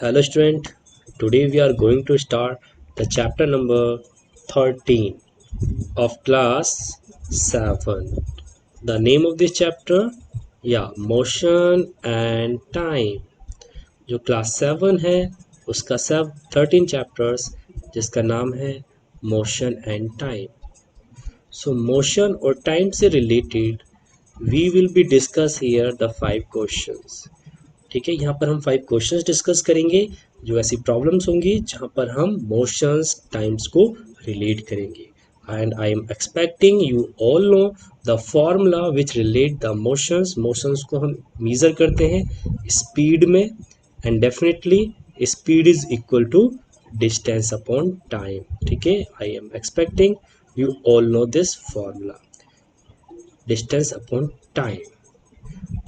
Hello student, today we are going to start the chapter number 13 of class 7. The name of this chapter, motion and time. जो class 7 है उसका सब 13 chapters जिसका नाम है motion and time. So motion और time से related we will be discuss here the 5 questions. ठीक है, यहाँ पर हम 5 क्वेश्चंस डिस्कस करेंगे जो ऐसी प्रॉब्लम्स होंगी जहाँ पर हम मोशंस टाइम्स को रिलेट करेंगे. And I am expecting you all know the formula which relate the motions. Motions को हम मेजर करते हैं स्पीड में and definitely speed is equal to distance upon time. ठीक है, I am expecting you all know this formula distance upon time.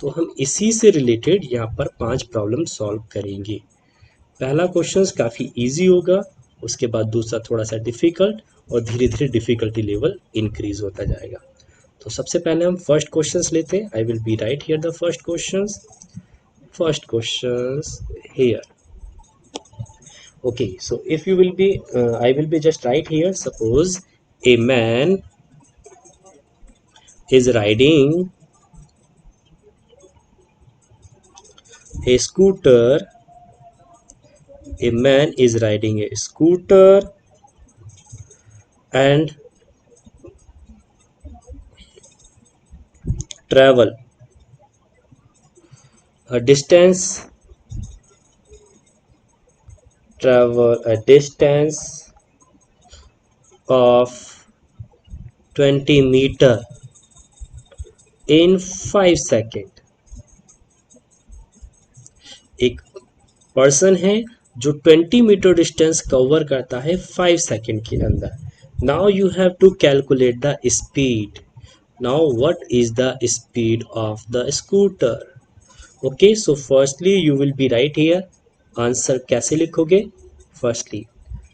तो हम इसी से रिलेटेड यहाँ पर 5 प्रॉब्लम सॉल्व करेंगे. पहला क्वेश्चन काफ़ी इजी होगा, उसके बाद दूसरा थोड़ा सा डिफ़िकल्ट और धीरे धीरे डिफ़िकल्टी लेवल इंक्रीज होता जाएगा. तो सबसे पहले हम फर्स्ट क्वेश्चन लेते हैं. I will be right here the first question here. Okay, so if you will be I will be just write here. Suppose a man is riding a scooter. A man is riding a scooter and travel a distance of 20 meter in 5 seconds. एक person है जो 20 metre distance cover करता है 5 second के अंदर. Now you have to calculate the speed. Now what is the speed of the scooter. Okay, so firstly you will be right here. Answer कैसे लिखोगे? Firstly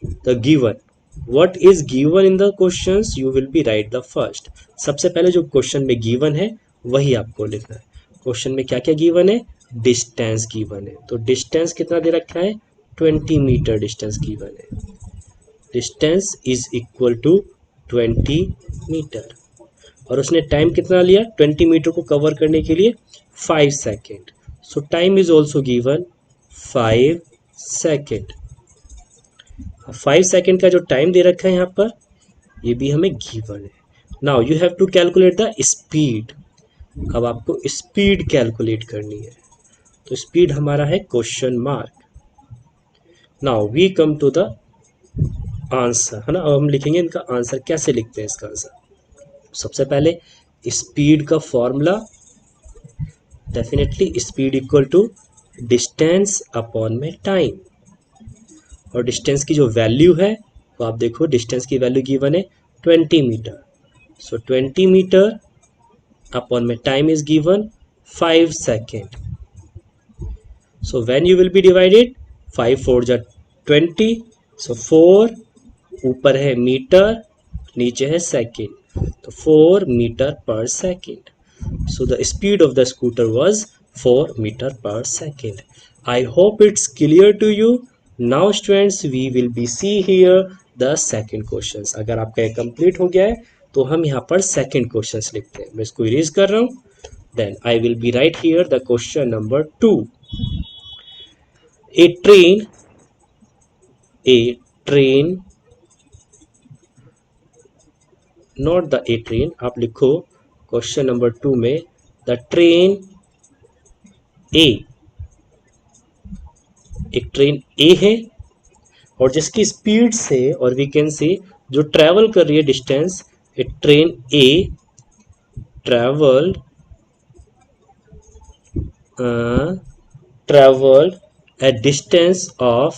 the given, what is given in the questions you will be write the first. सबसे पहले जो question में given है वही आपको लिखना है. क्वेश्चन में क्या क्या गिवन है? डिस्टेंस गिवन है. तो डिस्टेंस कितना दे रखा है? 20 मीटर डिस्टेंस गिवन है. Distance is equal to 20 metre और उसने टाइम कितना लिया 20 मीटर को कवर करने के लिए? 5 second. So time is also given 5 second. 5 second का जो टाइम दे रखा है यहाँ पर ये भी हमें गिवन है. Now you have to calculate the speed. अब आपको स्पीड कैलकुलेट करनी है. तो स्पीड हमारा है question mark. Now we come to the answer, है ना. अब हम लिखेंगे इनका आंसर. कैसे लिखते हैं इसका आंसर? सबसे पहले स्पीड का formula, definitely speed equal to distance upon में टाइम. और डिस्टेंस की जो वैल्यू है तो आप देखो डिस्टेंस की वैल्यू गिवन है 20 मीटर. सो 20 मीटर अपॉन में time is given 5 second. So when you will be divided 5 4 जा 20. So 4 ऊपर है मीटर नीचे है सेकेंड तो 4 metre per second. So the speed of the scooter was 4 meter per second. I hope it's clear to you. Now students we will be see here the second questions. अगर आपका ये complete हो गया है तो हम यहाँ पर सेकेंड क्वेश्चन लिखते हैं. मैं इसको इरेज कर रहा हूँ. Then I will be right here the question number 2. A train, not the a train. आप लिखो क्वेश्चन नंबर 2 में द ट्रेन ए. एक ट्रेन ए है और जिसकी स्पीड से और वी कैन से जो ट्रेवल कर रही है distance, A train A travelled a distance of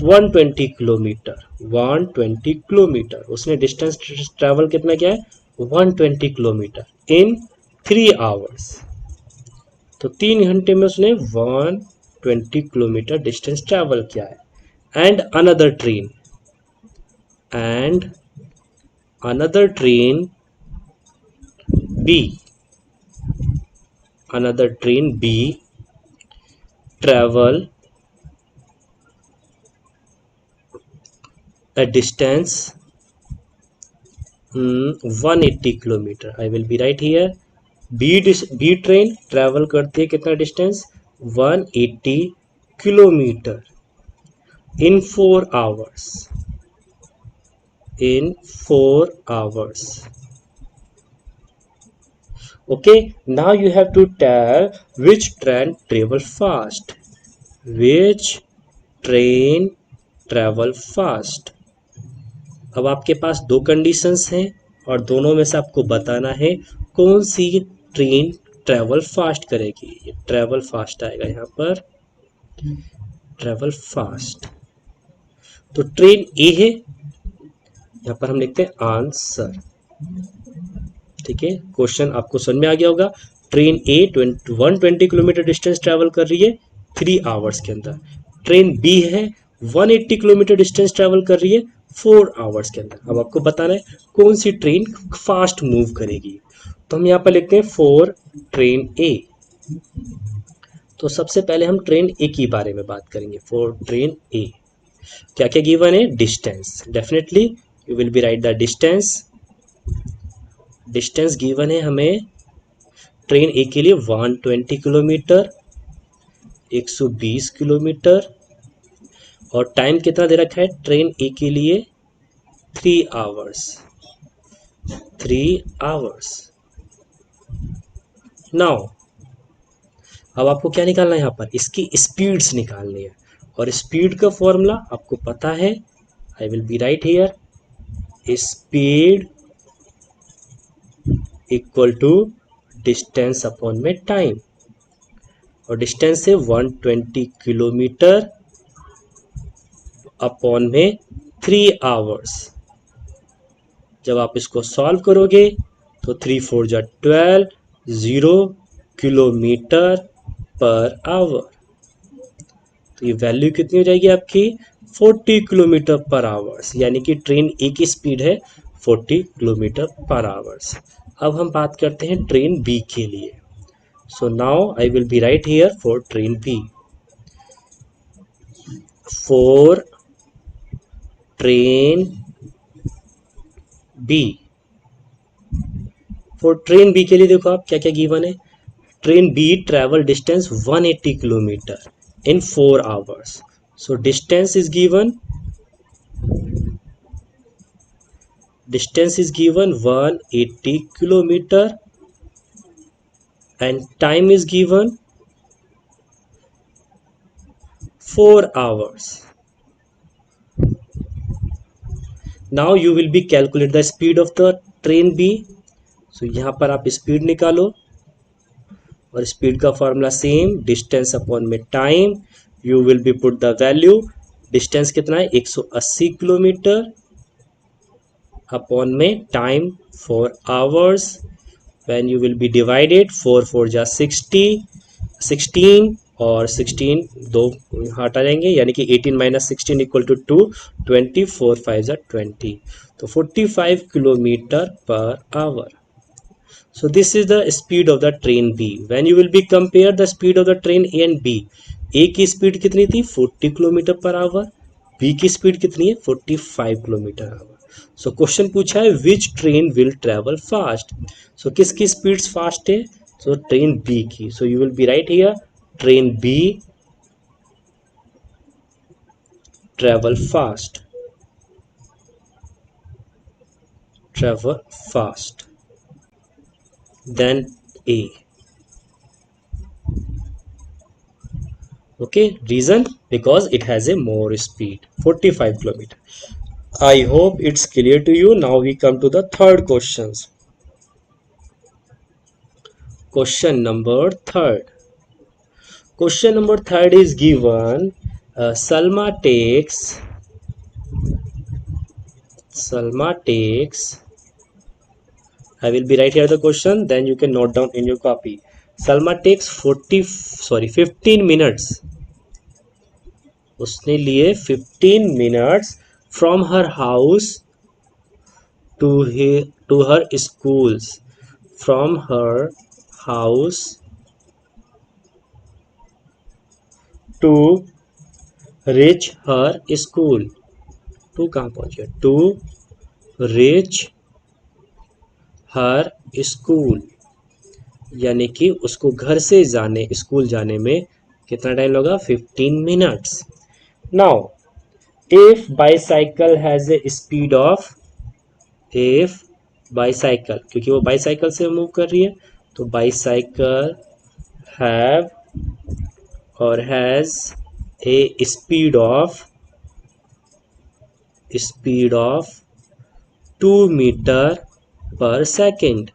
120 kilometre. 120 kilometre उसने डिस्टेंस ट्रैवल कितना किया है? 120 किलोमीटर इन 3 आवर्स. तो 3 घंटे में उसने 120 किलोमीटर डिस्टेंस ट्रैवल किया है. And another train B, another train B travel a distance 180 kilometre. I will be right here. B train travel करती है कितना distance 180 kilometre in 4 hours. In 4 hours. Okay, now you have to tell which train travel fast. Which train travel fast. अब आपके पास दो conditions हैं और दोनों में से आपको बताना है कौन सी ट्रेन ट्रैवल फास्ट करेगी. ये ट्रैवल फास्ट आएगा यहाँ पर, ट्रैवल फास्ट. तो ट्रेन ए है, यहाँ पर हम लिखते हैं आंसर. ठीक है, क्वेश्चन आपको समझ में आ गया होगा. ट्रेन ए 120 किलोमीटर डिस्टेंस ट्रैवल कर रही है 3 आवर्स के अंदर. ट्रेन बी है 180 किलोमीटर डिस्टेंस ट्रैवल कर रही है 4 आवर्स के अंदर. अब आपको बताना है कौन सी ट्रेन फास्ट मूव करेगी. तो हम यहाँ पर लिखते हैं फॉर ट्रेन ए. तो सबसे पहले हम ट्रेन ए की बारे में बात करेंगे. फॉर ट्रेन ए क्या क्या गिवन है. Distance, definitely you will be write the distance. Distance given है हमें ट्रेन ए के लिए 120 किलोमीटर, 120 किलोमीटर. और टाइम कितना दे रखा है ट्रेन ए के लिए 3 आवर्स. 3 आवर्स. नाउ अब आपको क्या निकालना है यहाँ पर, इसकी स्पीड्स निकालनी है. और स्पीड का फॉर्मूला आपको पता है. I will be right here. Speed equal to distance upon में टाइम. और डिस्टेंस है 120 किलोमीटर अपॉन में 3 आवर्स. जब आप इसको सॉल्व करोगे तो 3 4 जा 12, 0 किलोमीटर पर आवर. तो ये वैल्यू कितनी हो जाएगी आपकी 40 किलोमीटर पर आवर्स. यानी कि ट्रेन ए की स्पीड है 40 किलोमीटर पर आवर्स. अब हम बात करते हैं ट्रेन बी के लिए. So now I will be right here for train B. For train B, for train B के लिए देखो आप क्या क्या गिवन है. Train B travel distance 180 kilometre in 4 hours. So distance is given 180 kilometer and time is given 4 hours. Now you will be calculate the speed of the train B. So यहाँ पर आप स्पीड निकालो और speed का formula same, distance upon में time. You will B put the value. Distance कितना है 180 kilometre upon में time 4 hours. When you will B divided 4 4 जा 16 और 16 दो हटा जाएंगे यानी कि 18 माइनस 16 इक्वल टू 2. 24 5 जा 20. तो 45 kilometre per our. So this is the speed of the train B. When you will be compare the speed of the train A and B. A की स्पीड कितनी थी 40 किलोमीटर पर आवर. B की speed कितनी है 45 kilometre our. So question पूछा है which train will travel fast. So किसकी speeds fast है. सो ट्रेन B की. So you will be right here train B travel fast. Travel fast than A. Okay, reason because it has a more speed 45 kilometer. I hope it's clear to you. Now we come to the third questions. Question number third. Question number third is given. Salma takes I will be right here the question, then you can note down in your copy. Salma takes 15 minutes. उसने लिए 15 minutes from her house to her schools. From her house to reach her school. टू कहाँ पहुंच गया, to reach her school, यानी कि उसको घर से जाने स्कूल जाने में कितना टाइम लगा, 15 minutes. Now if bicycle has a speed of, if bicycle, क्योंकि वो बाईसाइकिल से मूव कर रही है, तो बाईसाइकिल हैव और has a speed of 2 metre per second.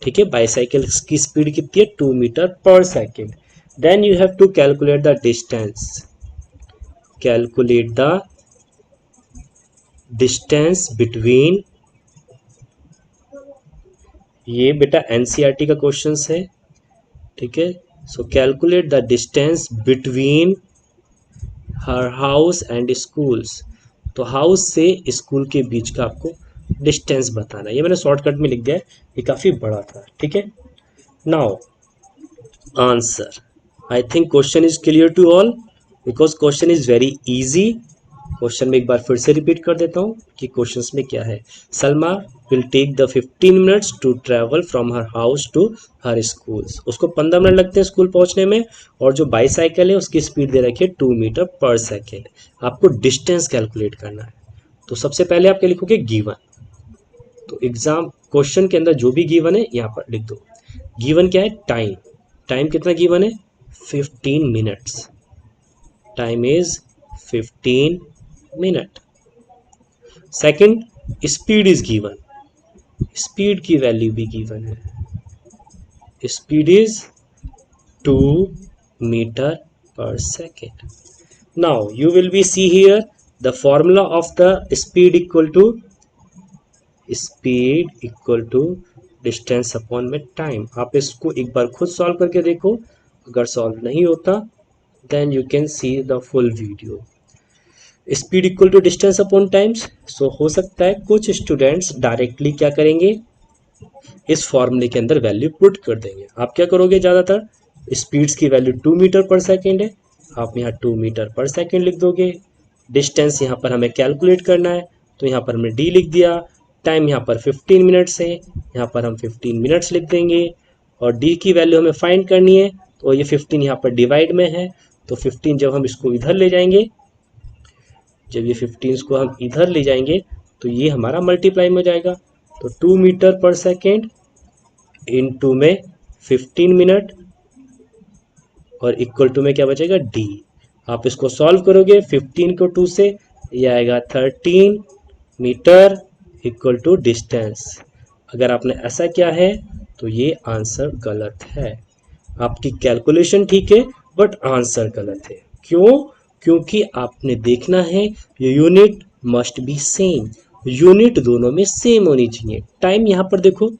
ठीक है, बाईसाइकिल की स्पीड कितनी है, 2 metre per second. Then you have to calculate the distance, calculate the distance between, ये बेटा एनसीईआरटी का क्वेश्चंस है। ठीक है, so calculate the distance between her house and schools. तो हाउस से स्कूल के बीच का आपको डिस्टेंस बताना है। ये मैंने शॉर्टकट में लिख दिया है, ये काफ़ी बड़ा था। ठीक है, now answer, I think question is clear to all, because question is very easy. Question में एक बार फिर से रिपीट कर देता हूँ कि क्वेश्चंस में क्या है। Salma will take the 15 minutes to travel from her house to her schools. उसको 15 मिनट लगते हैं स्कूल पहुंचने में, और जो बाईसाइकिल है उसकी स्पीड दे रखी है 2 मीटर पर सेकेंड। आपको डिस्टेंस कैलकुलेट करना है। तो सबसे पहले आप क्या लिखोगे, गिवन। तो एग्जाम क्वेश्चन के अंदर जो भी गिवन है यहाँ पर लिख दो। गिवन क्या है, टाइम। टाइम कितना गिवन है, 15 minutes. Time is 15 minute. Second, speed is given, speed की वैल्यू भी गिवन है, speed is 2 metre per second. Now you will be see here the formula of the speed equal to distance upon में time. आप इसको एक बार खुद solve करके देखो, अगर सॉल्व नहीं होता then you can see the full video. Speed equal to distance upon times. So हो सकता है कुछ स्टूडेंट्स डायरेक्टली क्या करेंगे, इस फॉर्मूले के अंदर वैल्यू पुट कर देंगे। आप क्या करोगे, ज़्यादातर स्पीड्स की वैल्यू 2 मीटर पर सेकेंड है, आप यहाँ 2 मीटर पर सेकेंड लिख दोगे। डिस्टेंस यहाँ पर हमें कैलकुलेट करना है, तो यहाँ पर हमने डी लिख दिया। टाइम यहाँ पर 15 मिनट्स है, यहाँ पर हम 15 मिनट्स लिख देंगे। और डी की वैल्यू हमें फाइंड करनी है, तो ये 15 यहाँ पर डिवाइड में है, तो 15 जब हम इसको इधर ले जाएंगे, जब ये 15 को हम इधर ले जाएंगे तो ये हमारा मल्टीप्लाई में हो जाएगा। तो 2 मीटर पर सेकेंड इंटू में 15 मिनट और इक्वल टू में क्या बचेगा, डी। आप इसको सॉल्व करोगे 15 को 2 से, ये आएगा 13 मीटर इक्वल टू डिस्टेंस। अगर आपने ऐसा किया है तो ये आंसर गलत है। आपकी कैलकुलेशन ठीक है बट आंसर गलत है। क्यों, क्योंकि आपने देखना है unit must be same, unit दोनों में सेम होनी चाहिए। टाइम यहाँ पर देखो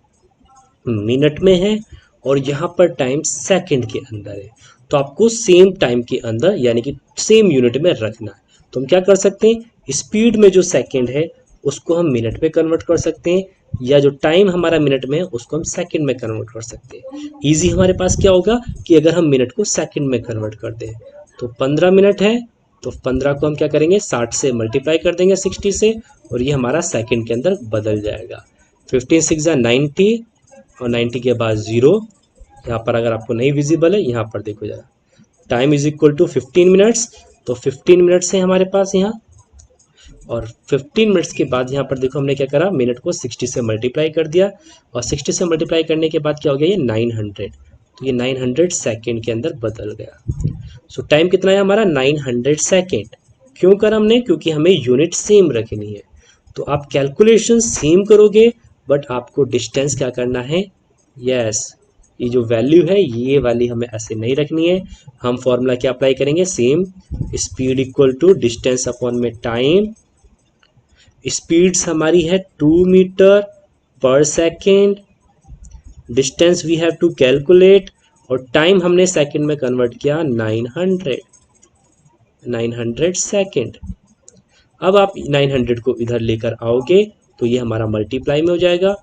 मिनट में है और यहाँ पर टाइम सेकंड के अंदर है, तो आपको सेम टाइम के अंदर यानी कि सेम यूनिट में रखना है। तो हम क्या कर सकते हैं, स्पीड में जो सेकंड है उसको हम मिनट में कन्वर्ट कर सकते हैं, या जो टाइम हमारा मिनट में है उसको हम सेकंड में कन्वर्ट कर सकते हैं। इजी हमारे पास क्या होगा कि अगर हम मिनट को सेकंड में कन्वर्ट कर दें, तो 15 मिनट है, तो 15 को हम क्या करेंगे 60 से मल्टीप्लाई कर देंगे 60 से, और ये हमारा सेकंड के अंदर बदल जाएगा। 15 6 90 और 90 के बाद 0। यहाँ पर अगर आपको नहीं विजिबल है, यहाँ पर देखो जरा, time is equal to 15 minutes, तो 15 मिनट्स है हमारे पास यहाँ, और 15 मिनट्स के बाद यहाँ पर देखो हमने क्या करा, मिनट को 60 से मल्टीप्लाई कर दिया, और 60 से मल्टीप्लाई करने के बाद क्या हो गया, ये 900, तो ये 900 सेकेंड के अंदर बदल गया। सो टाइम कितना है हमारा, 900 सेकेंड। क्यों करा हमने, क्योंकि हमें यूनिट सेम रखनी है। तो आप कैलकुलेशन सेम करोगे बट आपको डिस्टेंस क्या करना है, यस ये जो वैल्यू है ये वाली हमें ऐसे नहीं रखनी है। हम फॉर्मूला क्या अप्लाई करेंगे, same, speed equal to distance upon में टाइम। स्पीड्स हमारी है 2 metre per second, distance we have to calculate, और टाइम हमने सेकेंड में कन्वर्ट किया 900 सेकेंड। अब आप 900 को इधर लेकर आओगे तो ये हमारा मल्टीप्लाई में हो जाएगा,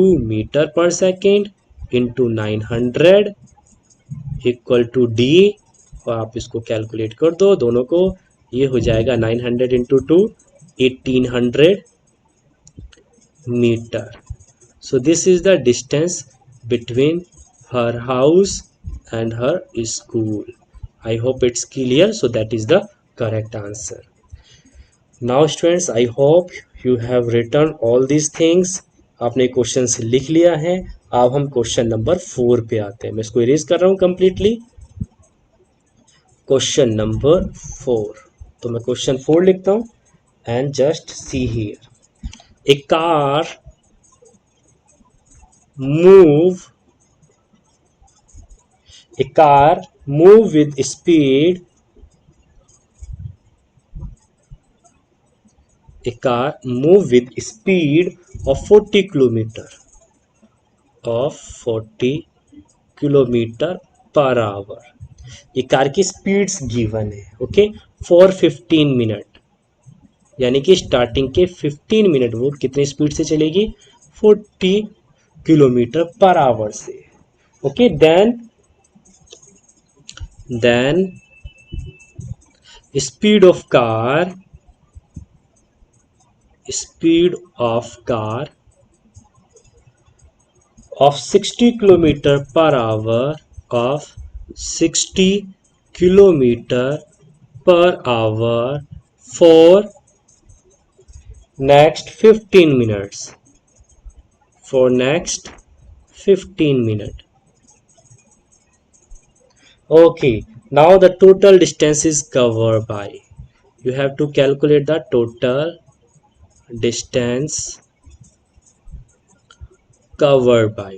metre per second into 900 equal to D, और आप इसको कैलकुलेट कर दो दोनों को, ये हो जाएगा 900 into 2 1800 metre. So this is the distance between her house and her school. I hope it's clear. So that is the correct answer. Now students, I hope you have written all these things. आपने question लिख लिया है. अब हम question number 4 पे आते हैं. मैं इसको इरेज कर रहा हूँ कंप्लीटली. Question number 4. तो मैं क्वेश्चन 4 लिखता हूँ and just see here. A car move a car move with speed of 40 kilometer per hour. ये कार की स्पीड्स गिवन है. ओके, फॉर 15 मिनट, यानी कि स्टार्टिंग के 15 मिनट वो कितनी स्पीड से चलेगी? 40 किलोमीटर पर आवर से. Okay, then speed of car of 60 kilometer per hour for next 15 minutes. Okay, now the total distance is covered by, you have to calculate the total distance covered by,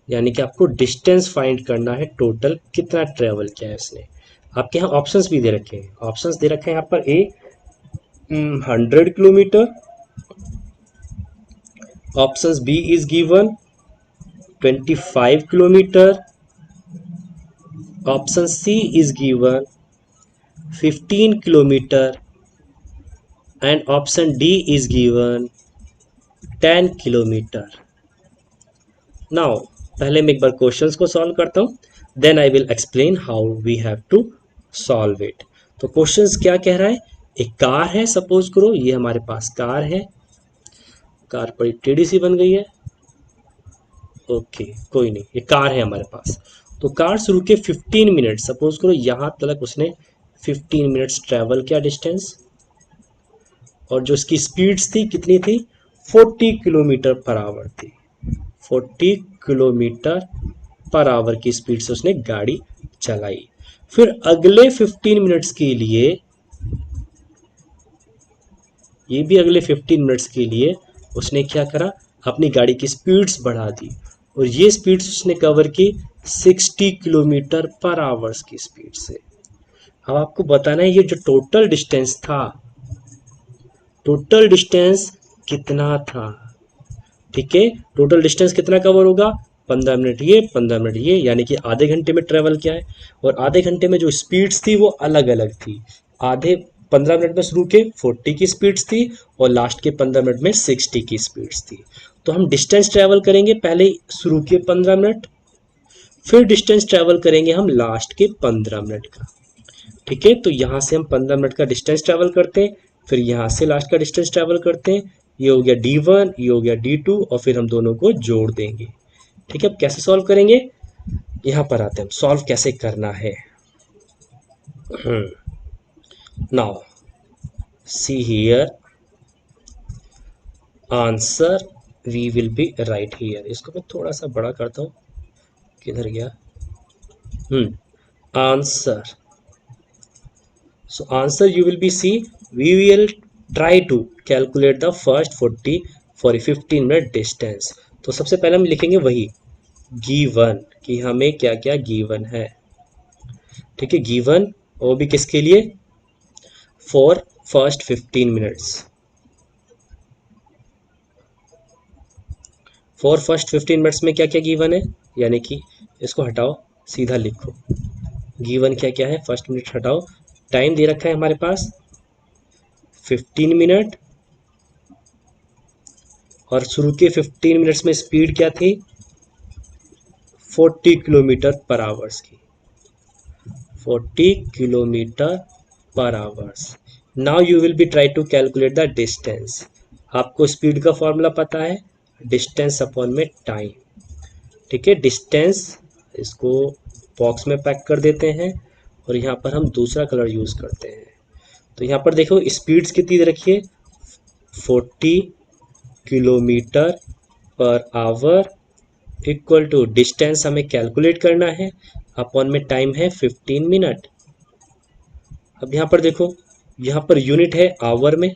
यानी कि आपको distance find करना है, total कितना travel किया है इसने. आपके यहाँ ऑप्शंस भी दे रखे हैं. ऑप्शंस दे रखे हैं यहाँ पर. A 100 kilometre, options B is given 25 kilometre, option C is given 15 kilometre and option D is given 10 kilometre. Now पहले मैं एक बार क्वेश्चंस को सॉल्व करता हूँ, then I will explain how we have to solve it. तो questions क्या कह रहा है? एक कार है, सपोज करो ये हमारे पास कार है. कार बड़ी टेढ़ी सी बन गई है. ओके, कोई नहीं, ये कार है हमारे पास. तो कार शुरू के 15 मिनट, सपोज करो यहाँ तक उसने 15 मिनट्स ट्रेवल किया डिस्टेंस, और जो इसकी स्पीड्स थी कितनी थी? 40 किलोमीटर पर आवर थी. 40 किलोमीटर पर आवर की स्पीड से उसने गाड़ी चलाई. फिर अगले 15 मिनट्स के लिए, ये भी अगले 15 मिनट्स के लिए उसने क्या करा? अपनी गाड़ी की स्पीड्स बढ़ा दी, और ये स्पीड्स उसने कवर की 60 किलोमीटर पर आवर्स की स्पीड से. अब आपको बताना है ये जो टोटल डिस्टेंस था, टोटल डिस्टेंस कितना था. ठीक है, टोटल डिस्टेंस कितना कवर होगा? 15 मिनट ये, 15 मिनट ये, यानी कि आधे घंटे में ट्रेवल किया है. और आधे घंटे में जो स्पीड्स थी वो अलग अलग थी. आधे 15 मिनट में शुरू के 40 की स्पीड्स थी और लास्ट के 15 मिनट में 60 की स्पीड्स थी. तो हम डिस्टेंस ट्रेवल करेंगे पहले शुरू के 15 मिनट, फिर डिस्टेंस ट्रेवल करेंगे हम लास्ट के 15 मिनट का. ठीक है, तो यहाँ से हम 15 मिनट का डिस्टेंस ट्रेवल करते हैं, फिर यहाँ से लास्ट का डिस्टेंस ट्रेवल करते हैं. ये हो गया D1, ये हो गया D2, और फिर हम दोनों को जोड़ देंगे. ठीक है, अब कैसे सॉल्व करेंगे? यहाँ पर आते हैं हम, सॉल्व कैसे करना है. Now see here, answer we will be right here. इसको मैं थोड़ा सा बड़ा करता हूँ, किधर गया? Answer. So answer you will be see, we will try to calculate the first 40 for a 15 minute distance. तो सबसे पहले हम लिखेंगे वही गिवन, कि हमें क्या क्या गिवन है. ठीक है, गिवन, वो भी किसके लिए? For first 15 minutes. For first 15 minutes में क्या क्या गिवन है, यानी कि इसको हटाओ, सीधा लिखो गिवन क्या क्या है. फर्स्ट मिनट हटाओ, टाइम दे रखा है हमारे पास 15 मिनट और शुरू के 15 मिनट्स में स्पीड क्या थी, 40 किलोमीटर पर आवर्स की, 40 kilometre per hours. Now you will be try to calculate the distance. आपको स्पीड का फॉर्मूला पता है, डिस्टेंस अपॉन में टाइम। ठीक है, डिस्टेंस इसको बॉक्स में पैक कर देते हैं और यहाँ पर हम दूसरा कलर यूज़ करते हैं। तो यहाँ पर देखो स्पीड्स कितनी दे रखी है, 40 kilometre per hour equal to distance हमें कैलकुलेट करना है, अपॉन में टाइम है 15 मिनट। अब यहाँ पर देखो, यहाँ पर यूनिट है आवर में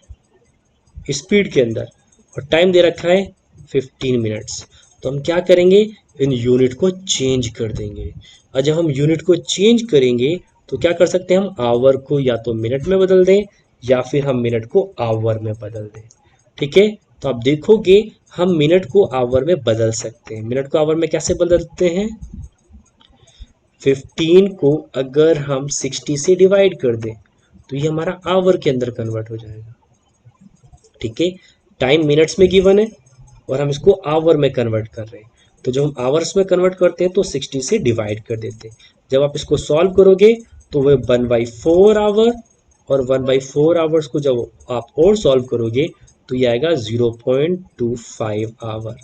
स्पीड के अंदर और टाइम दे रखा है 15 मिनट्स। तो हम क्या करेंगे, इन यूनिट को चेंज कर देंगे। और जब हम यूनिट को चेंज करेंगे तो क्या कर सकते हैं, हम आवर को या तो मिनट में बदल दें या फिर हम मिनट को आवर में बदल दें। ठीक है, तो आप देखोगे हम मिनट को आवर में बदल सकते हैं। मिनट को आवर में कैसे बदलते हैं, 15 को अगर हम 60 से डिवाइड कर दें तो ये हमारा आवर के अंदर कन्वर्ट हो जाएगा। ठीक है, टाइम मिनट्स में गिवन है और हम इसको आवर में कन्वर्ट कर रहे हैं। तो जब हम आवर्स में कन्वर्ट करते हैं तो 60 से डिवाइड कर देते हैं। जब आप इसको सॉल्व करोगे तो वह 1/4 आवर, और 1/4 आवर्स को जब आप और सॉल्व करोगे तो ये आएगा 0.25 आवर।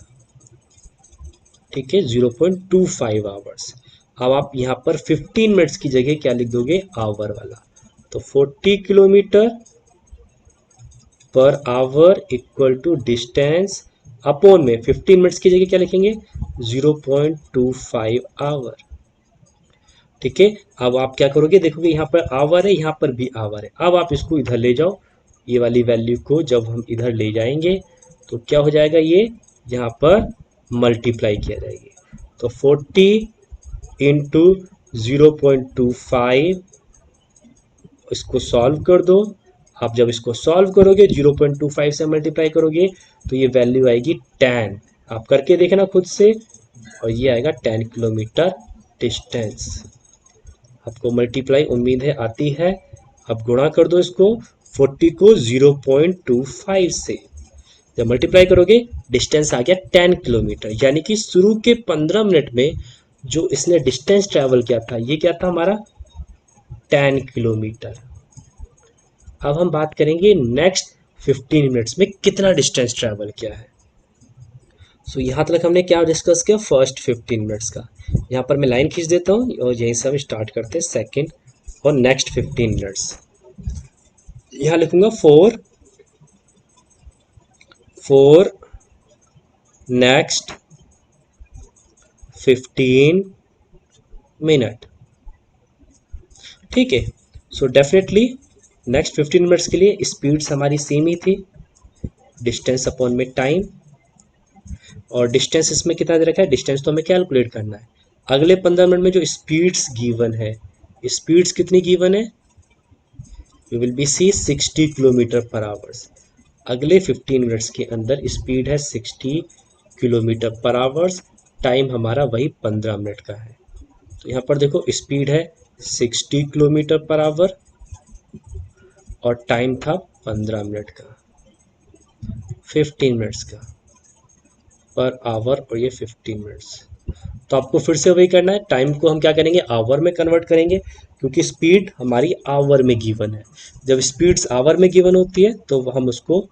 ठीक है, 0.25 आवर्स। अब आप यहाँ पर 15 मिनट्स की जगह क्या लिख दोगे, आवर वाला। तो 40 kilometre per hour equal to distance upon में 15 मिनट्स की जगह क्या लिखेंगे, 0.25 आवर। ठीक है, अब आप क्या करोगे, देखोगे यहाँ पर आवर है, यहाँ पर भी आवर है। अब आप इसको इधर ले जाओ, ये वाली वैल्यू को जब हम इधर ले जाएंगे तो क्या हो जाएगा, ये यहाँ पर मल्टीप्लाई किया जाएगा। तो 40 इंटू 0.25, इसको सॉल्व कर दो। आप जब इसको सॉल्व करोगे 0.25 से मल्टीप्लाई करोगे तो ये वैल्यू आएगी 10। आप करके देखना खुद से, और ये आएगा 10 किलोमीटर डिस्टेंस। आपको मल्टीप्लाई उम्मीद है आती है। अब गुणा कर दो इसको, 40 को 0.25 से जब मल्टीप्लाई करोगे डिस्टेंस आ गया 10 किलोमीटर। यानी कि शुरू के 15 मिनट में जो इसने डिस्टेंस ट्रैवल किया था, ये क्या था हमारा 10 किलोमीटर। अब हम बात करेंगे नेक्स्ट 15 मिनट्स में कितना डिस्टेंस ट्रैवल किया है। सो यहाँ तक हमने क्या डिस्कस किया, फर्स्ट 15 मिनट्स का। यहाँ पर मैं लाइन खींच देता हूँ और यहीं से हम स्टार्ट करते हैं सेकेंड और नेक्स्ट 15 मिनट्स। यहाँ लिखूंगा फोर नेक्स्ट 15 मिनट। ठीक है, सो डेफिनेटली नेक्स्ट 15 मिनट्स के लिए स्पीड्स हमारी सेम ही थी, डिस्टेंस अपॉन में टाइम। और डिस्टेंस इसमें कितना दे रखा है, डिस्टेंस तो हमें कैलकुलेट करना है। अगले 15 मिनट में जो स्पीड्स गिवन है, स्पीड्स कितनी गिवन है, you will be see 60 kilometre per hours. अगले 15 मिनट्स के अंदर स्पीड है 60 किलोमीटर पर आवर्स। टाइम हमारा वही 15 मिनट का है। तो यहाँ पर देखो स्पीड है 60 किलोमीटर पर आवर और टाइम था 15 मिनट का, 15 मिनट्स का पर आवर, और ये 15 मिनट्स। तो आपको फिर से वही करना है, टाइम को हम क्या करेंगे, आवर में कन्वर्ट करेंगे, क्योंकि स्पीड हमारी आवर में गिवन है। जब स्पीड्स आवर में गिवन होती है तो हम उसको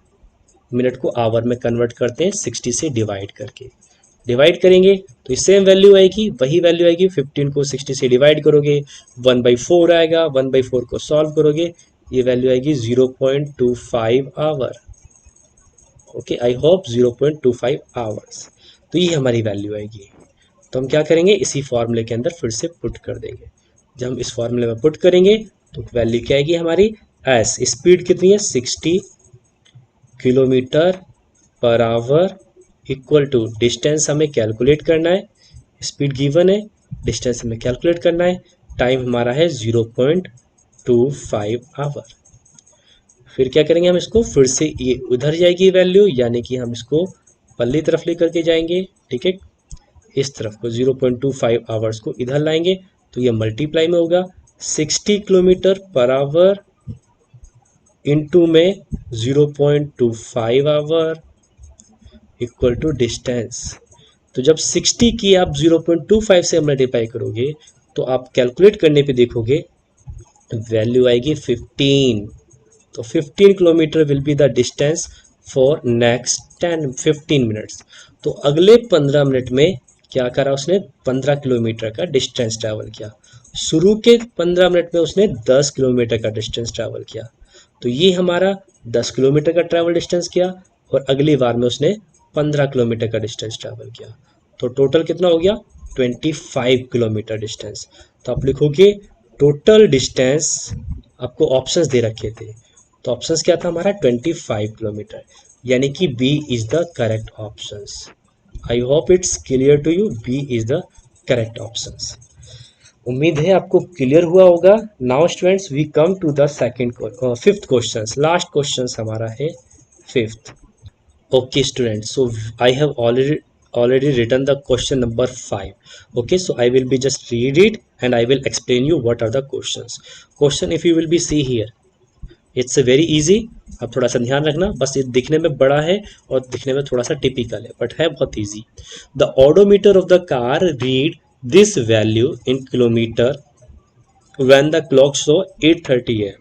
मिनट को आवर में कन्वर्ट करते हैं 60 से डिवाइड करके। डिवाइड करेंगे तो सेम वैल्यू आएगी, वही वैल्यू आएगी। 15 को 60 से डिवाइड करोगे 1/4 आएगा, 1/4 को सॉल्व करोगे ये वैल्यू आएगी 0.25 hour. Okay, I hope 0.25 hours. तो ये हमारी वैल्यू आएगी। तो हम क्या करेंगे, इसी फॉर्मूले के अंदर फिर से पुट कर देंगे। जब हम इस फॉर्मूले में पुट करेंगे तो वैल्यू क्या आएगी हमारी, एस स्पीड कितनी है 60 kilometre per hour equal to distance हमें कैलकुलेट करना है, स्पीड गिवन है, डिस्टेंस हमें कैलकुलेट करना है, टाइम हमारा है 0.25 आवर। फिर क्या करेंगे, हम इसको फिर से ये उधर जाएगी वैल्यू, यानी कि हम इसको पल्ली तरफ लेकर के जाएंगे। ठीक है, इस तरफ को 0.25 आवर्स को इधर लाएंगे तो ये मल्टीप्लाई में होगा 60 किलोमीटर पर आवर इंटू में 0.25 आवर इक्वल टू डिस्टेंस। तो जब 60 की आप 0.25 से मल्टीप्लाई करोगे तो आप कैलकुलेट करने पे देखोगे वैल्यू आएगी 15। तो 15 kilometre will be the distance for next 15 minutes. तो अगले 15 मिनट में क्या करा उसने, 15 किलोमीटर का डिस्टेंस ट्रैवल किया। शुरू के 15 मिनट में उसने 10 किलोमीटर का डिस्टेंस ट्रैवल किया। तो ये हमारा 10 किलोमीटर का ट्रैवल डिस्टेंस किया और अगली बार में उसने 15 किलोमीटर का डिस्टेंस ट्रैवल किया। तो टोटल कितना हो गया, 25 किलोमीटर डिस्टेंस। तो आप लिखोगे टोटल डिस्टेंस, आपको ऑप्शंस दे रखे थे तो ऑप्शंस क्या था हमारा 25 किलोमीटर, यानी कि B is the correct options. I hope it's clear to you, B is the correct options. उम्मीद है आपको क्लियर हुआ होगा। Now students we come to the second fifth question, last question हमारा है fifth. Okay students, so I have already written the question number 5. Okay, so I will be just read it and I will explain you what are the questions. Question if you will be see here, it's a very easy। आप थोड़ा सा ध्यान रखना, बस ये दिखने में बड़ा है और दिखने में थोड़ा सा टिपिकल है बट है बहुत easy. The odometer of the car read this value in kilometre when the clock show 8:30 है।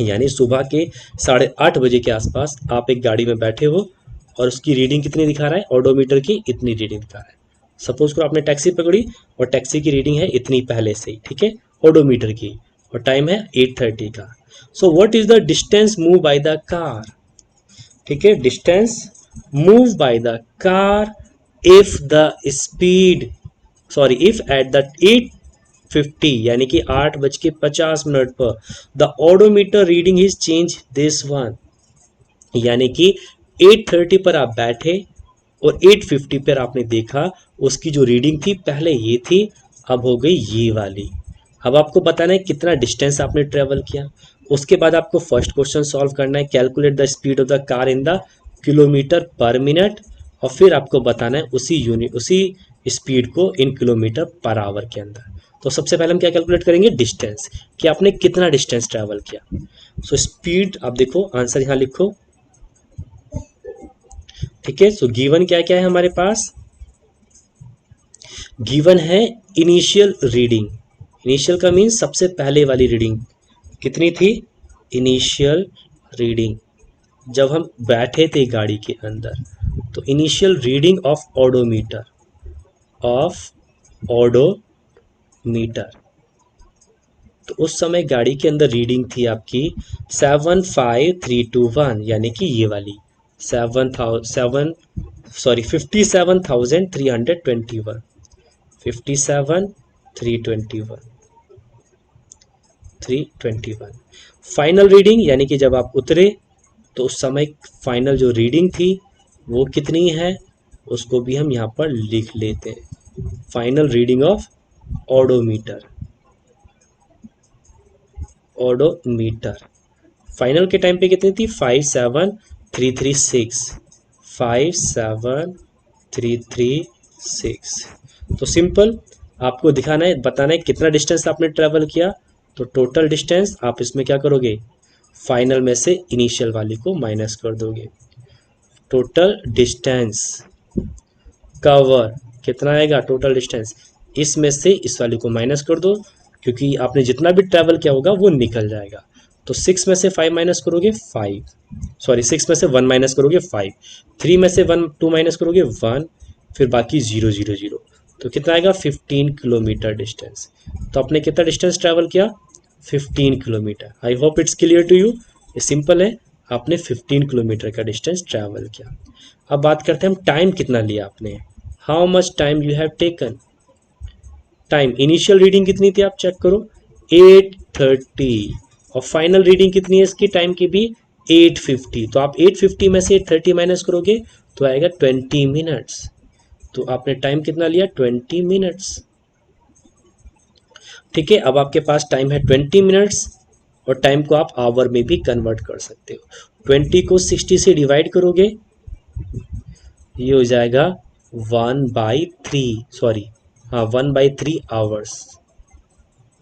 यानी सुबह के 8:30 बजे के आसपास आप एक गाड़ी में बैठे हो और उसकी रीडिंग कितनी दिखा रहा है, ऑडोमीटर की इतनी रीडिंग दिखा रहा है। सपोज करो आपने टैक्सी पकड़ी और टैक्सी की रीडिंग है इतनी पहले से ही, ठीक है, ऑडोमीटर की, और टाइम है 8:30 का। So what is the distance move by the car, ठीक है, distance move by the car if the speed, sorry if at the 8:50 यानी कि 8:50 पर the odometer reading is change this one, यानी कि 8:30 पर आप बैठे और 8:50 पर आपने देखा उसकी जो रीडिंग थी पहले ये थी, अब हो गई ये वाली। अब आपको बताना है कितना डिस्टेंस आपने ट्रेवल किया। उसके बाद आपको फर्स्ट क्वेश्चन सॉल्व करना है, calculate the speed of the car in the kilometre पर मिनट, और फिर आपको बताना है उसी यूनिट उसी स्पीड को इन किलोमीटर पर आवर के अंदर। तो सबसे पहले हम क्या कैलकुलेट करेंगे, डिस्टेंस, कि आपने कितना डिस्टेंस ट्रैवल किया। सो स्पीड आप देखो, आंसर यहाँ लिखो, ठीक है। सो गिवन क्या क्या है हमारे पास, गिवन है इनिशियल रीडिंग, इनिशियल का मीन सबसे पहले वाली रीडिंग कितनी थी, इनिशियल रीडिंग जब हम बैठे थे गाड़ी के अंदर, तो इनिशियल रीडिंग ऑफ ओडोमीटर, तो उस समय गाड़ी के अंदर रीडिंग थी आपकी 75321, यानी कि ये वाली 57,321, 57,321 फाइनल रीडिंग, यानी कि जब आप उतरे तो उस समय फाइनल जो रीडिंग थी वो कितनी है, उसको भी हम यहाँ पर लिख लेते हैं, final reading of odometer, odometer final के टाइम पे कितनी थी, 57336, 57336। तो सिंपल आपको दिखाना है, बताना है कितना डिस्टेंस आपने ट्रेवल किया। तो टोटल डिस्टेंस आप इसमें क्या करोगे, फाइनल में से इनिशियल वाली को माइनस कर दोगे। टोटल डिस्टेंस कवर कितना आएगा, टोटल डिस्टेंस इसमें से इस वाली को माइनस कर दो, क्योंकि आपने जितना भी ट्रैवल किया होगा वो निकल जाएगा। तो 6 में से 5 माइनस करोगे 5, सॉरी 6 में से 1 माइनस करोगे 5, 3 में से 2 माइनस करोगे 1, फिर बाकी 0 0 0, तो कितना आएगा 15 किलोमीटर डिस्टेंस। तो आपने कितना डिस्टेंस ट्रैवल किया, 15 kilometre. I hope it's clear to you, ये सिंपल है, आपने 15 किलोमीटर का डिस्टेंस ट्रैवल किया। अब बात करते हैं हम टाइम कितना लिया आपने, how much time you have taken. Time initial reading कितनी थी आप चेक करो 8:30, और फाइनल रीडिंग कितनी है इसकी टाइम की भी 8:50। तो आप 8:50 में से 8:30 माइनस करोगे तो आएगा 20 मिनट्स। तो आपने टाइम कितना लिया, 20 मिनट्स, ठीक है। अब आपके पास टाइम है 20 मिनट्स, और टाइम को आप आवर में भी कन्वर्ट कर सकते हो। 20 को 60 से डिवाइड करोगे, ये हो जाएगा 1/3, सॉरी हाँ 1/3 hours.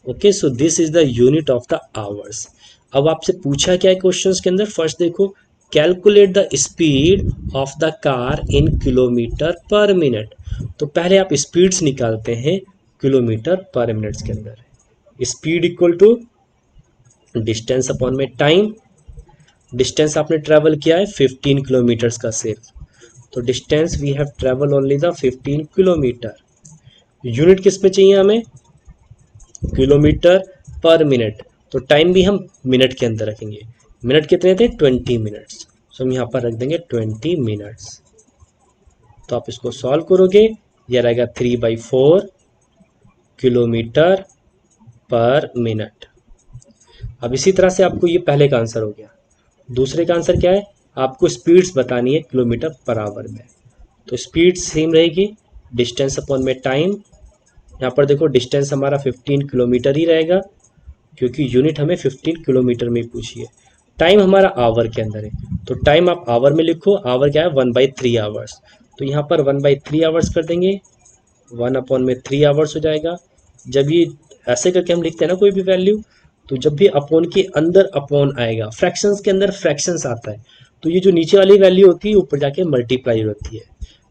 Okay, so this is the unit of the hours. अब आपसे पूछा क्या है क्वेश्चंस के अंदर, फर्स्ट देखो calculate the speed of the car in kilometre पर मिनट। तो पहले आप स्पीड्स निकालते हैं किलोमीटर पर मिनट्स के अंदर। Speed equal to distance upon में टाइम। डिस्टेंस आपने ट्रेवल किया है 15 किलोमीटर्स का सिर्फ, तो distance we have travel only the 15 kilometre. Unit किस पे चाहिए हमें, किलोमीटर पर मिनट, तो टाइम भी हम मिनट के अंदर रखेंगे। मिनट कितने थे 20 मिनट्स, तो हम यहाँ पर रख देंगे 20 मिनट्स। तो आप इसको सॉल्व करोगे, यह रहेगा 3/4 किलोमीटर पर मिनट। अब इसी तरह से आपको ये पहले का आंसर हो गया। दूसरे का आंसर क्या है, आपको स्पीड्स बतानी है किलोमीटर पर आवर में। तो स्पीड सेम रहेगी, डिस्टेंस अपॉन में टाइम। यहाँ पर देखो डिस्टेंस हमारा 15 किलोमीटर ही रहेगा, क्योंकि यूनिट हमें 15 किलोमीटर में पूछी है। टाइम हमारा आवर के अंदर है, तो टाइम आप आवर में लिखो, आवर क्या है 1/3 आवर्स, तो यहाँ पर 1/3 आवर्स कर देंगे, 1/3 आवर्स हो जाएगा। जब ये ऐसे करके हम लिखते हैं ना कोई भी वैल्यू, तो जब भी अपॉन के अंदर अपॉन आएगा, फ्रैक्शंस के अंदर फ्रैक्शंस आता है, तो ये जो नीचे वाली वैल्यू होती है ऊपर जाके मल्टीप्लाई होती है।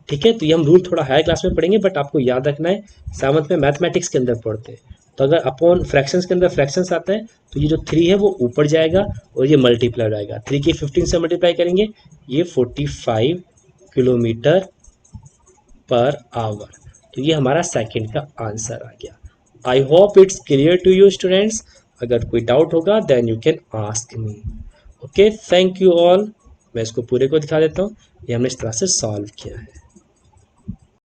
ठीक है, तो ये हम रूल थोड़ा हायर क्लास में पढ़ेंगे, बट आपको याद रखना है, 7th में मैथमेटिक्स के अंदर पढ़ते हैं। तो अगर अपॉन फ्रैक्शंस के अंदर फ्रैक्शंस आता है, तो ये जो 3 है वो ऊपर जाएगा और ये मल्टीप्लाई हो जाएगा। 3 की 15 से मल्टीप्लाई करेंगे, ये 45 किलोमीटर पर आवर। तो ये हमारा सेकंड का आंसर आ गया। I hope it's clear to you students. अगर कोई डाउट होगा then you can ask me. Okay, thank you all. मैं इसको पूरे को दिखा देता हूँ, ये हमने इस तरह से सॉल्व किया है।